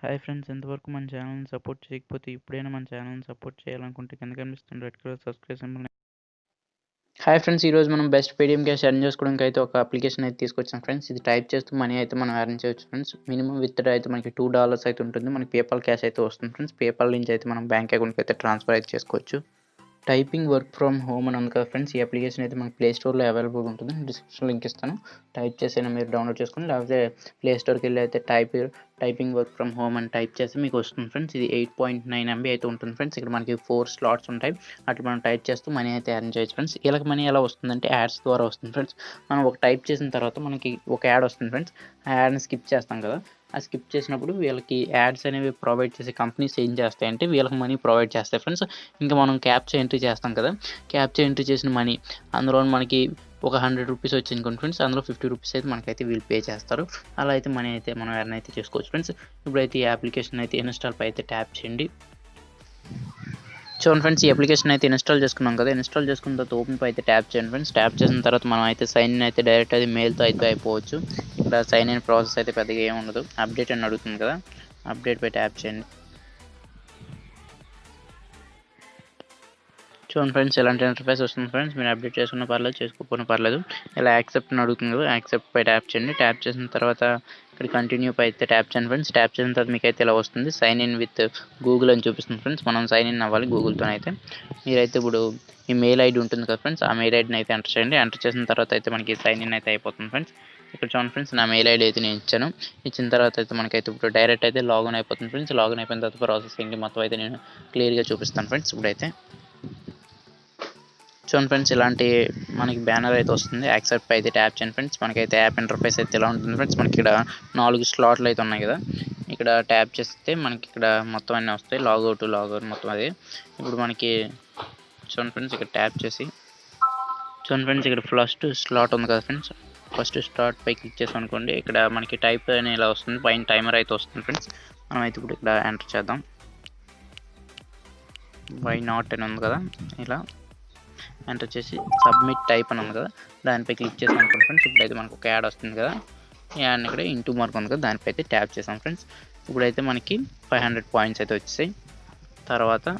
Hi friends, ఎంతవరకు మన ఛానల్ని సపోర్ట్ చేయకపోతే ఇప్పుడైనా మన ఛానల్ని సపోర్ట్ చేయాలనుకుంటే కింద కనిపిస్తున్న red colour subscribe symbol. Hi friends, ఈరోజు మనం బెస్ట్ పేటిఎం క్యాష్ ఎర్న్ చేసుకోవడానికి అయితే ఒక అప్లికేషన్ అయితే తీసుకొచ్చాం ఫ్రెండ్స్. ఇది టైప్ చేస్తూ మనీ అయితే మనం ఎర్న్ చేయొచ్చు ఫ్రెండ్స్. మినిమం విత్డ్రా అయితే మనకి $2 అయితే ఉంటుంది. మనకి పేపాల్ క్యాష్ అయితే వస్తుంది ఫ్రెండ్స్. పేపాల్ నుంచి అయితే మనం బ్యాంక్ అకౌంట్కి అయితే ట్రాన్స్ఫర్ అయితే చేసుకోవచ్చు. టైపింగ్ వర్క్ ఫ్రమ్ హోమ్ అని ఉంది కదా ఫ్రెండ్స్. ఈ అప్లికేషన్ అయితే మనకి ప్లే స్టోర్లో అవైలబుల్ ఉంటుంది. డిస్క్రిప్షన్ లింక్ ఇస్తాను. టైప్ చేసైనా మీరు డౌన్లోడ్ చేసుకుని, లేకపోతే ప్లే స్టోర్కి వెళ్ళి అయితే టైపింగ్ వర్క్ ఫ్రమ్ హోమ్ అని టైప్ చేస్తే మీకు వస్తుంది ఫ్రెండ్స్. ఇది 8.9 MB అయితే ఉంటుంది ఫ్రెండ్స్. ఇక్కడ మనకి 4 స్లాట్స్ ఉంటాయి. అట్లా మనం టైప్ చేస్తూ మనీ అయితే ఎర్న్ చేయొచ్చు ఫ్రెండ్స్. వీళ్ళకి మనీ ఎలా వస్తుందంటే యాడ్స్ ద్వారా వస్తుంది ఫ్రెండ్స్. మనం ఒక టైప్ చేసిన తర్వాత మనకి ఒక యాడ్ వస్తుంది ఫ్రెండ్స్. ఆ యాడ్ని స్కిప్ చేస్తాం కదా. ఆ స్కిప్ చేసినప్పుడు వీళ్ళకి యాడ్స్ అనేవి ప్రొవైడ్ చేసే కంపెనీస్ ఏం చేస్తాయంటే వీళ్ళకి మనీ ప్రొవైడ్ చేస్తాయి ఫ్రెండ్స్. ఇంకా మనం క్యాప్చా ఎంట్రీ చేస్తాం కదా. క్యాప్చా ఎంట్రీ చేసిన మనీ అందులో మనకి ఒక ₹100 వచ్చింది అనుకోండి ఫ్రెండ్స్. అందులో ₹50 అయితే మనకైతే వీళ్ళు పే చేస్తారు. అలా అయితే మనీ అయితే మనం ఎర్న్ అయితే చేసుకోవచ్చు ఫ్రెండ్స్. ఇప్పుడైతే ఈ అప్లికేషన్ అయితే ఇన్స్టాల్ పై అయితే ట్యాప్ చేయండి. చూడండి ఫ్రెండ్స్, ఈ అప్లికేషన్ అయితే ఇన్స్టాల్ చేసుకున్నాం కదా. ఇన్స్టాల్ చేసుకున్న తర్వాత ఓపెన్ పై అయితే ట్యాప్ చేయండి ఫ్రెండ్స్. ట్యాప్ చేసిన తర్వాత మనం అయితే సైన్ ఇన్ అయితే డైరెక్ట్ అది మెయిల్తో అయితే అయిపోవచ్చు. ఇక్కడ సైన్ ఇన్ ప్రాసెస్ అయితే పెద్దగా ఏమి ఉండదు. అప్డేట్ అని అడుగుతుంది కదా, అప్డేట్ పై ట్యాప్ చేయండి. చూడండి ఫ్రెండ్స్, ఇలాంటి ఇంటర్ఫేస్ వస్తుంది ఫ్రెండ్స్. మీరు అప్డేట్ చేసుకున్న పర్లేదు, చేసుకోకపోయినా పర్లేదు. ఇలా యాక్సెప్ట్ అని అడుగుతుంది కదా, యాక్సెప్ట్ పై ట్యాప్ చేయండి. ట్యాప్ చేసిన తర్వాత ఇక్కడ కంటిన్యూ పై అయితే ట్యాప్ చేయండి ఫ్రెండ్స్. ట్యాప్ చేసిన తర్వాత మీకు అయితే ఇలా వస్తుంది, సైన్ ఇన్ విత్ గూగుల్ అని చూపిస్తుంది ఫ్రెండ్స్. మనం సైన్ ఇన్ అవ్వాలి గూగుల్తో అయితే. మీరైతే ఇప్పుడు ఈ మెయిల్ ఐడి ఉంటుంది కదా ఫ్రెండ్స్, ఆ మెయిల్ ఐడిని అయితే ఎంటర్ చేయండి. ఎంటర్ చేసిన తర్వాత అయితే మనకి సైన్ ఇన్ అయితే అయిపోతుంది ఫ్రెండ్స్. ఇక్కడ చూడండి ఫ్రెండ్స్, నా మెయిల్ ఐడి అయితే నేను ఇచ్చాను. ఇచ్చిన తర్వాత అయితే మనకైతే ఇప్పుడు డైరెక్ట్ అయితే లాగిన్ అయిపోతుంది ఫ్రెండ్స్. లాగిన్ అయిపోయిన తర్వాత ప్రాసెస్ ఏంటి మొత్తం అయితే నేను క్లియర్గా చూపిస్తాను ఫ్రెండ్స్. ఇప్పుడైతే చూడండి ఫ్రెండ్స్, ఇలాంటి మనకి బ్యానర్ అయితే వస్తుంది. యాక్సెప్ట్ అయితే ట్యాప్ చేయండి ఫ్రెండ్స్. మనకైతే యాప్ ఇంటర్ఫేస్ అయితే ఇలా ఉంటుంది ఫ్రెండ్స్. మనకి ఇక్కడ 4 స్లాట్లు అయితే ఉన్నాయి కదా. ఇక్కడ ట్యాప్ చేస్తే మనకి ఇక్కడ మొత్తం అన్నీ వస్తాయి, లాగౌట్ మొత్తం అది. ఇప్పుడు మనకి చూడండి ఫ్రెండ్స్, ఇక్కడ ట్యాప్ చేసి చూడండి ఫ్రెండ్స్, ఇక్కడ ఫస్ట్ స్లాట్ ఉంది కదా ఫ్రెండ్స్. ఫస్ట్ స్లాట్ పై క్లిక్ చేసాం అనుకోండి, ఇక్కడ మనకి టైప్ అని ఇలా వస్తుంది. పైన టైమర్ అయితే వస్తుంది ఫ్రెండ్స్. మనం అయితే ఇప్పుడు ఇక్కడ ఎంటర్ చేద్దాం. వై నాట్ అని ఉంది కదా, ఇలా ఎంటర్ చేసి సబ్మిట్ టైప్ అని ఉంది కదా, దానిపై క్లిక్ చేసాం అనుకోండి ఫ్రెండ్స్. ఇప్పుడైతే మనకు ఒక యాడ్ వస్తుంది కదా, ఈ యాడ్ని ఇక్కడ ఇంటూ మార్క్ ఉంది కదా, దానిపై అయితే ట్యాప్ చేసాం ఫ్రెండ్స్. ఇప్పుడైతే మనకి 500 పాయింట్స్ అయితే వచ్చేసాయి. తర్వాత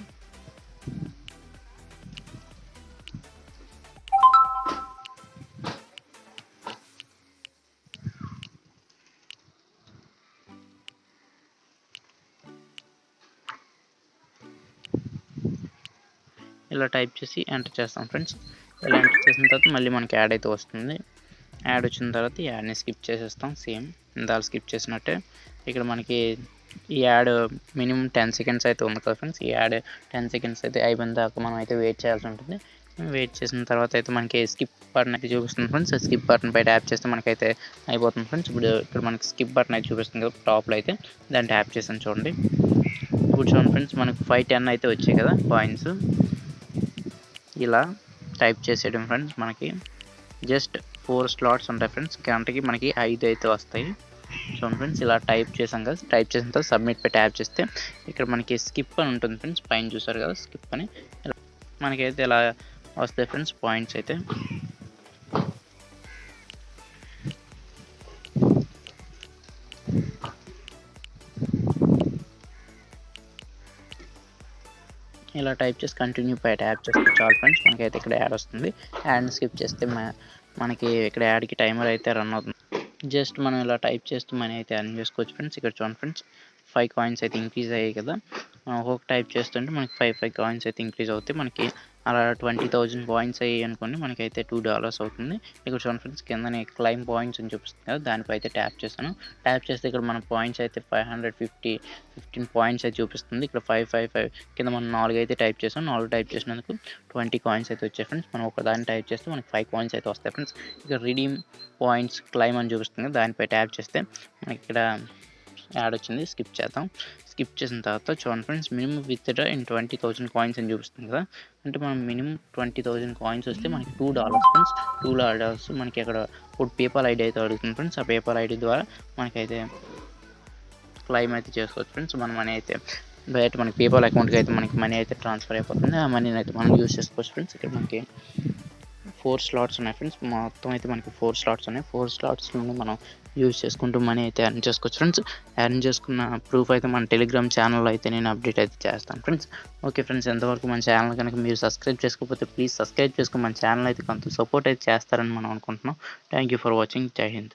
ఇలా టైప్ చేసి ఎంటర్ చేస్తాం ఫ్రెండ్స్. ఇలా ఎంటర్ చేసిన తర్వాత మళ్ళీ మనకి యాడ్ అయితే వస్తుంది. యాడ్ వచ్చిన తర్వాత ఈ యాడ్ని స్కిప్ చేసేస్తాం. సేమ్ ఇందాక స్కిప్ చేసినట్టే ఇక్కడ మనకి ఈ యాడ్ మినిమం 10 సెకండ్స్ అయితే ఉంది కదా ఫ్రెండ్స్. ఈ యాడ్ 10 సెకండ్స్ అయితే అయిపోయిన దాకా మనం అయితే వెయిట్ చేయాల్సి ఉంటుంది. వెయిట్ చేసిన తర్వాత అయితే మనకి స్కిప్ బటన్ అయితే చూపిస్తుంది ఫ్రెండ్స్. స్కిప్ బటన్ పై ట్యాప్ చేస్తే మనకైతే అయిపోతుంది ఫ్రెండ్స్. ఇప్పుడు ఇక్కడ మనకి స్కిప్ బటన్ అయితే చూపిస్తుంది కదా టాప్లో అయితే, దాన్ని ట్యాప్ చేసాను చూడండి. ఇప్పుడు చూడండి ఫ్రెండ్స్, మనకు 510 అయితే వచ్చాయి కదా పాయింట్స్. ఇలా టైప్ చేసేయడం ఫ్రెండ్స్. మనకి జస్ట్ 4 స్లాట్స్ ఉంటాయి ఫ్రెండ్స్. గంటకి మనకి 5 అయితే వస్తాయి. చూడండి ఫ్రెండ్స్, ఇలా టైప్ చేసాం కదా. టైప్ చేసిన తర్వాత సబ్మిట్ పై ట్యాప్ చేస్తే ఇక్కడ మనకి స్కిప్ అని ఉంటుంది ఫ్రెండ్స్. పైన చూసారు కదా స్కిప్ అని, ఇలా మనకైతే ఇలా వస్తాయి ఫ్రెండ్స్ పాయింట్స్ అయితే. ఇలా టైప్ చేసి కంటిన్యూ పై ట్యాప్ చేస్తే చాలు ఫ్రెండ్స్. మనకైతే ఇక్కడ యాడ్ వస్తుంది. యాడ్ని స్కిప్ చేస్తే మనకి ఇక్కడ యాడ్కి టైమర్ అయితే రన్ అవుతుంది. జస్ట్ మనం ఇలా టైప్ చేస్తూ మనీ అయితే ఎర్న్ చేసుకోవచ్చు ఫ్రెండ్స్. ఇక్కడ చూడండి ఫ్రెండ్స్, 5 కాయిన్స్ అయితే ఇంక్రీజ్ అయ్యాయి కదా. ఒక్కొక్క టైప్ చేస్తుంటే మనకి 5 కాయిన్స్ అయితే ఇంక్రీజ్ అవుతాయి. మనకి అలా 20,000 పాయింట్స్ అయ్యాయి అనుకోండి, మనకైతే $2 అవుతుంది. ఇక్కడ చూడండి ఫ్రెండ్స్, కింద క్లైమ్ పాయింట్స్ అని చూపిస్తుంది కదా, దానిపై అయితే ట్యాప్ చేశాను. ట్యాప్ చేస్తే ఇక్కడ మన పాయింట్స్ అయితే 15 పాయింట్స్ అయితే చూపిస్తుంది. ఇక్కడ 555 కింద మనం 4 అయితే టైప్ చేసాం. 4 టైప్ చేసినందుకు 20 కాయిన్స్ అయితే వచ్చాయి ఫ్రెండ్స్. మనం ఒక దాన్ని టైప్ చేస్తే మనకి 5 కాయిన్స్ అయితే వస్తాయి ఫ్రెండ్స్. ఇక్కడ రిడీమ్ పాయింట్స్ క్లైమ్ అని చూపిస్తుంది, దానిపై ట్యాప్ చేస్తే మనకి ఇక్కడ యాడ్ వచ్చింది. స్కిప్ చేద్దాం. స్కిప్ చేసిన తర్వాత చూడండి friends, minimum withdraw in 20,000 coins అని చూపిస్తుంది కదా. అంటే మనం మినిమం 20,000 కాయిన్స్ వస్తే మనకి $2 ఫ్రెండ్స్. $2 మనకి అక్కడ ఇప్పుడు పేపాల్ ఐడి అయితే అడుగుతుంది ఫ్రెండ్స్. ఆ పేపాల్ ఐడి ద్వారా మనకైతే క్లైమ్ అయితే చేసుకోవచ్చు ఫ్రెండ్స్. మన మనీ అయితే బయట మనకి పేపాల్ అకౌంట్కి అయితే మనకి మనీ అయితే ట్రాన్స్ఫర్ అయిపోతుంది. ఆ మనీని అయితే మనం యూజ్ చేసుకోవచ్చు ఫ్రెండ్స్. ఇక్కడ మనకి 4 స్లాట్స్ ఉన్నాయి ఫ్రెండ్స్. మొత్తం అయితే మనకి 4 స్లాట్స్ ఉన్నాయి. 4 స్లాట్స్‌లోనే మనం యూజ్ చేసుకుంటూ మనీ అయితే ఎర్న్ చేసుకోవచ్చు ఫ్రెండ్స్. ఎర్న్ చేసుకున్న ప్రూఫ్ అయితే మన టెలిగ్రామ్ ఛానల్‌లో అయితే నేను అప్డేట్ అయితే చేస్తాను ఫ్రెండ్స్. ఓకే ఫ్రెండ్స్, ఎంతవరకు మన ఛానల్ కనుక మీరు సబ్స్క్రైబ్ చేసుకోకపోతే ప్లీజ్ సబ్స్క్రైబ్ చేసుకొని మన ఛానల్ అయితే కొంత సపోర్ట్ అయితే చేస్తారని మనం అనుకుంటున్నాం. Thank you for watching. జై హింద్.